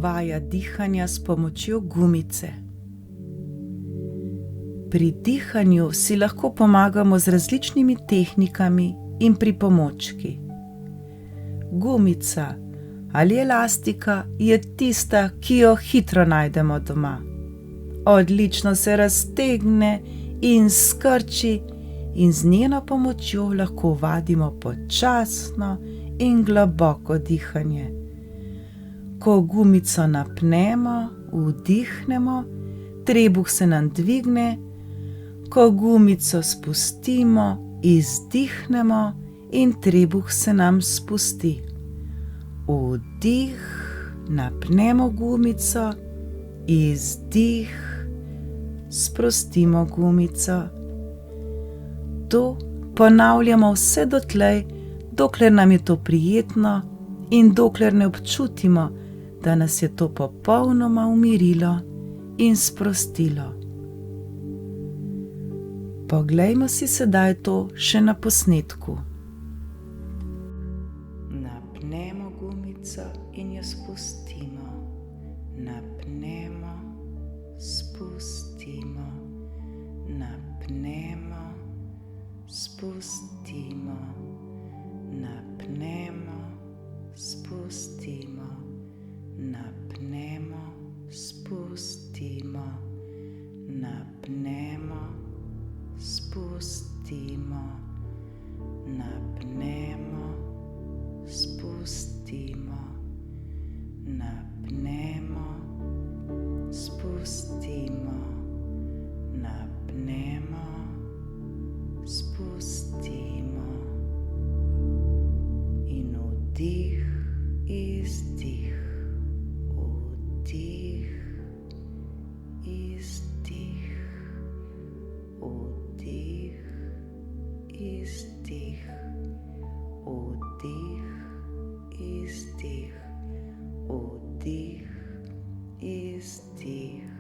vaja dihanja s pomočjo gumice. Pri dihanju si lahko pomagamo z različnimi tehnikami in pripomočki. Gumica ali elastika je tista, ki jo hitro najdemo doma. Odlično se raztegne in skrči in z njeno pomočjo lahko vadimo počasno in globoko dihanje. Ko gumico napnemo, vdihnemo, trebuh se nam dvigne, ko gumico spustimo, izdihnemo in trebuh se nam spusti. Vdih, napnemo gumico, izdih, sprostimo gumico. To ponavljamo vse dotlej, dokler nam je to prijetno in dokler ne občutimo, da nas je to popolnoma umirilo in sprostilo. Poglejmo si sedaj to še na posnetku. Napnemo gumico in jo spustimo. Napnemo, spustimo. Napnemo, spustimo. Napnemo, spustimo. Napnemo, spustimo. Napnemo, spustimo. Napnemo, spustimo. Napnemo, spustimo. Napnemo, spustimo. In vdih, izdih. Vdih, izdih. Vdih, izdih. Vdih, izdih. Vdih, izdih.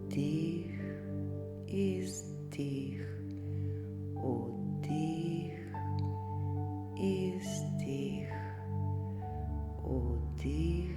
Vdih, izdih. Vdih, izdih. Vdih,